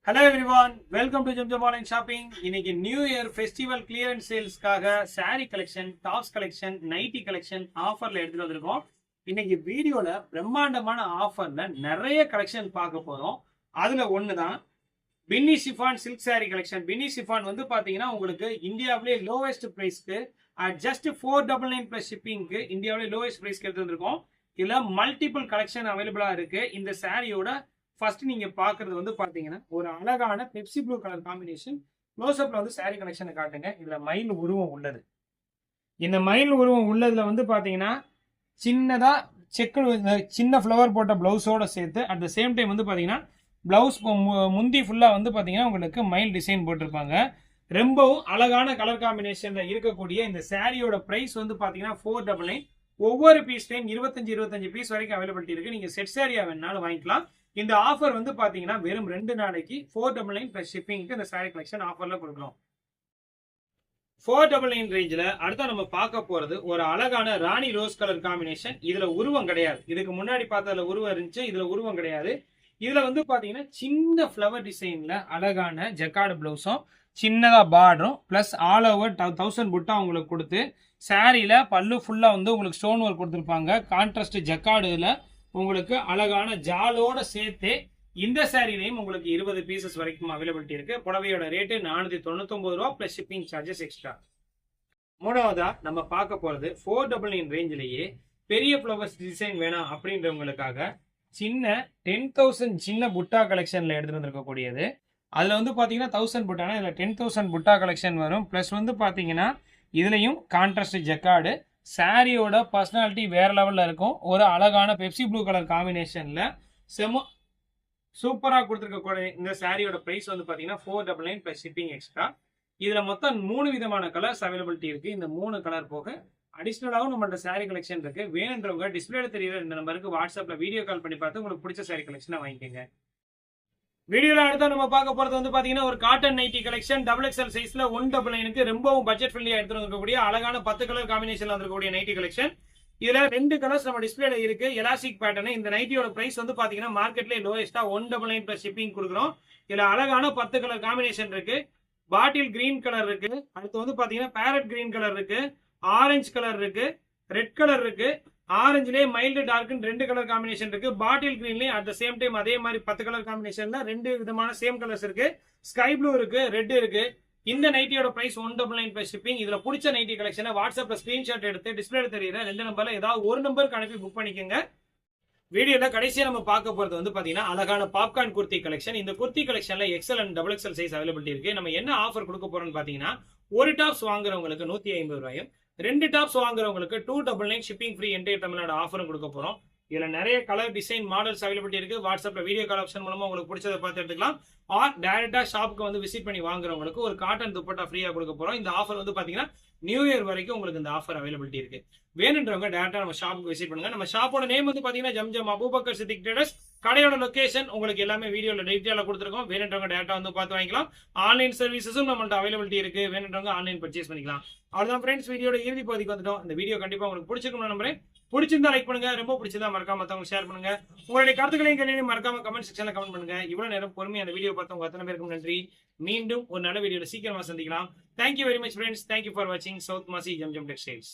Hello everyone, welcome to Jam Jam Online Shopping. இன்னைக்கு new year festival clearance சேல்ஸ்க்காக saree collection, tops collection, nighty collection ஆஃபர்ல எடுத்துட்டு வந்திருக்கோம். இன்னைக்கு வீடியோல பிரம்மாண்டமான ஆஃபர்ல நிறைய கலெக்ஷன் பார்க்க போறோம். அதுல ஒண்ணுதான் பின்னி சிஃபான் சில்க் saree கலெக்ஷன். பின்னி சிஃபான் வந்து பாத்தீங்கன்னா உங்களுக்கு இந்தியாவிலே லோவஸ்ட் பிரைஸ்க்கு ஜஸ்ட் 499 பிளஸ் ஷிப்பிங்க்கு இந்தியாவிலே லோவஸ்ட் பிரைஸ்க்கு எடுத்து வந்திருக்கோம். இதுல மல்டிபிள் கலெக்ஷன் அவைலபிளா இருக்கு. இந்த சாரியோட ஃபர்ஸ்ட் நீங்க பாக்குறது வந்து பாத்தீங்கன்னா ஒரு அழகான பெப்சி ப்ளூ கலர் காம்பினேஷன். க்ளோஸ்அப்ல வந்து சாரி கலெக்ஷனை காட்டுங்க. இதுல மயில் உருவம் உள்ளது. இந்த மயில் உருவம் உள்ளதுல வந்து பாத்தீங்கன்னா சின்னதா சின்ன ஃப்ளவர் போட்ட பிளவுஸோட சேர்த்து அட் த சேம் டைம் வந்து பாத்தீங்கன்னா பிளவுஸ் முந்தி ஃபுல்லா வந்து பாத்தீங்கன்னா உங்களுக்கு மயில் டிசைன் போட்டிருப்பாங்க. ரொம்பவும் அழகான கலர் காம்பினேஷன்ல இருக்கக்கூடிய இந்த சாரியோட பிரைஸ் வந்து பாத்தீங்கன்னா 499. ஒவ்வொரு பீஸ்லையும் 25 பீஸ் வரைக்கும் அவைலபிலிட்டி இருக்கு. நீங்க செட் சாரியா வேணாலும் வாங்கிக்கலாம். இந்த ஆஃபர் வந்து பாத்தீங்கன்னா வெறும் 2 நாளைக்கு 499 பிளஸ் ஷிப்பிங்க்கு இந்த சாரி கலெக்ஷன் ஆஃபர்ல கொடுக்குறோம். 499 ரேஞ்சில் அடுத்த நம்ம பார்க்க போறது ஒரு அழகான ராணி ரோஸ் கலர் காம்பினேஷன். இதுல உருவம் கிடையாது. இதுக்கு முன்னாடி பார்த்ததுல உருவம் இருந்துச்சு, இதுல உருவம் கிடையாது. இதுல வந்து பாத்தீங்கன்னா சின்ன ஃபிளவர் டிசைன்ல அழகான ஜக்கார்டு பிளவுஸும் சின்னதா பார்டரும் பிளஸ் ஆல் ஓவர் 1000 புட்டா உங்களுக்கு கொடுத்து சாரியில பல்லு ஃபுல்லா வந்து உங்களுக்கு ஸ்டோன் ஒர்க் கொடுத்துருப்பாங்க. கான்ட்ராஸ்ட் ஜக்கார்டுல உங்களுக்கு அழகான ஜாலோட சேர்த்து இந்த சாரிலையும் உங்களுக்கு 20 பீசஸ் வரைக்கும் அவைலபிலிட்டி இருக்கு. புடவையோட ரேட்டு 499 ரூபா பிளஸ் ஷிப்பிங் சார்ஜஸ் எக்ஸ்ட்ரா. மூணாவதா நம்ம பார்க்க போறது 499 ரேஞ்சிலேயே பெரிய ஃப்ளவர்ஸ் டிசைன் வேணாம் அப்படின்றவங்களுக்காக சின்ன 10,000 சின்ன புட்டா கலெக்ஷன்ல எடுத்துட்டு வந்திருக்கக்கூடியது. அதுல வந்து பாத்தீங்கன்னா 1000 புட்டானா இதுல 10,000 புட்டா கலெக்ஷன் வரும். பிளஸ் வந்து பாத்தீங்கன்னா இதுலயும் கான்ட்ராஸ்ட் ஜக்கார்டு. சாரியோட பர்சனாலிட்டி வேற லெவல்ல இருக்கும். ஒரு அழகான பெப்சி ப்ளூ கலர் காம்பினேஷன்ல செம சூப்பரா கொடுத்துருக்கக்கூடிய இந்த சாரியோட பிரைஸ் வந்து பாத்தீங்கன்னா 499 பிளஸ் ஷிப்பிங் எக்ஸ்ட்ரா. இதுல மொத்தம் 3 விதமான கலர்ஸ் அவைலபிலிட்டி இருக்கு. இந்த 3 கலர் போக அடிஷனலாகவும் நம்மள்ட்ட சாரி கலெக்ஷன் இருக்கு. வேணுன்றவங்க டிஸ்பிளேல தெரியுற இந்த நம்பருக்கு வாட்ஸ்அப்ல வீடியோ கால் பண்ணி பார்த்து உங்களுக்கு பிடிச்ச சாரி கலெக்ஷனை வாங்கிக்கோங்க. வீடியோல அடுத்த நம்ம பார்க்க போறது வந்து பாத்தீங்கன்னா ஒரு காட்டன் நைட்டி கலெக்ஷன் XXL சைஸ்ல 199க்கு ரொம்பவும் பட்ஜெட் ஃப்ரெண்ட்லியா எடுத்துட்டு இருக்கக்கூடிய அழகான 10 கலர் காம்பினேஷன்ல இருக்கக்கூடிய நைட்டி கலெக்ஷன். இதுல 2 கலர்ஸ் நம்ம டிஸ்பிளேல இருக்கு. Elastic pattern. இந்த நைட்டியோட பிரைஸ் வந்து பாத்தீங்கன்னா மார்க்கெட்ல லோயஸ்டா 199 பிளஸ் ஷிப்பிங் கொடுக்குறோம். இதுல அழகான 10 கலர் காம்பினேஷன் இருக்கு. பாட்டில் கிரீன் கலர் இருக்கு. அடுத்து வந்து பாத்தீங்கன்னா பேரட் கிரீன் கலர் இருக்கு. ஆரஞ்சு கலர் இருக்கு. ரெட் கலர் இருக்கு. ஆரஞ்சுலேயே மைல்டு டார்க்னு 2 கலர் காம்பினேஷன் இருக்கு. பாட்டில் கிரீன்லயும் அட் த சேம் டைம் அதே மாதிரி 10 கலர் காம்பினேஷன்ல 2 விதமான சேம் கலர்ஸ் இருக்கு. ஸ்கை ப்ளூ இருக்கு, ரெட் இருக்கு. இந்த நைட்டியோட பிரைஸ் 199 பிளஸ் ஷிப்பிங். இதுல பிடிச்ச நைட்டி கலெக்ஷனை வாட்ஸ்அப்ல ஸ்கிரீன்ஷாட் எடுத்து டிஸ்பிளேல தெரியுற 2 நம்பர்ல ஏதாவது ஒரு நம்பருக்கு அனுப்பி புக் பண்ணிக்கோங்க. வீடியோல கடைசியா நம்ம பார்க்க போறது வந்து பாத்தீங்கன்னா அழகான பாப்கார்ன் குர்த்தி கலெக்ஷன். இந்த குர்த்தி கலெக்ஷன்ல XL and XXL size availability இருக்கு. நம்ம என்ன ஆஃபர் கொடுக்க போறோம்னு பாத்தீங்கன்னா ஒரு டாப்ஸ் வாங்குறவங்களுக்கு 150 ரூபாயும் 2 டாப்ஸ் வாங்குறவங்களுக்கு 299 ஷிப்பிங் ஃப்ரீ என்டையர் தமிழ்நாடு ஆஃபரும் கொடுக்க போறோம். இதுல நிறைய கலர் டிசைன் மாடல்ஸ் அவைலபிலிட்டி இருக்கு. வாட்ஸ்அப்ல வீடியோ கால் ஆப்ஷன் மூலமா உங்களுக்கு பிடிச்சதை பார்த்து எடுத்துக்கலாம். ஆர் டைரக்டா ஷாப்புக்கு வந்து விசிட் பண்ணி வாங்குறவங்களுக்கு ஒரு காட்டன் துப்பட்டா ஃப்ரீயா கொடுக்க போறோம். இந்த ஆஃபர் வந்து பாத்தீங்கன்னா நியூ இயர் வரைக்கும் உங்களுக்கு இந்த ஆஃபர் அவைலபிலிட்டி இருக்கு. வேணுன்றவங்க டைரக்டா நம்ம ஷாப்புக்கு விசிட் பண்ணுங்க. நம்ம ஷாப்போட நேம் வந்து பாத்தீங்கன்னா ஜம்ஜம் அபூபக்கர் சித்திக் ட்ரேடர்ஸ். கடையோட லொகேஷன் உங்களுக்கு எல்லாமே வீடியோல டீடைலா கொடுத்துருக்கோம். வேணுன்றவங்க டேரக்டா வந்து பார்த்து வாங்கிக்கலாம். ஆன்லைன் சர்வீசஸும் நம்மள்ட்ட அவைலபிலிட்டி இருக்கு. வேணுன்றவங்க ஆன்லைன் பர்ச்சேஸ் பண்ணிக்கலாம். அவ்வளவுதான் ஃப்ரெண்ட்ஸ், வீடியோட இறுதி பகுதிக்கு வந்துட்டோம். இந்த வீடியோ கண்டிப்பா உங்களுக்கு பிடிச்சிருக்கும் நம்புறேன். பிடிச்சிருந்தா லைக் பண்ணுங்க. ரொம்ப பிடிச்சிருந்தா மறக்காம மத்தவங்க ஷேர் பண்ணுங்க. உங்களுடைய கருத்துக்களையும் கேள்வியும் மறக்காம கமெண்ட் செக்ஷன்ல கமெண்ட் பண்ணுங்க. இவ்வளவு நேரம் பொறுமையா அந்த வீடியோ பார்த்தவங்க அத்தனை பேருக்கும் நன்றி. மீண்டும் ஒரு நல்ல வீடியோல சீக்கிரமா சந்திக்கலாம். Thank you very much friends. Thank you for வாட்சிங் சவுத் மாசி ஜம்ஜம் டெக்ஸ்டைல்ஸ்.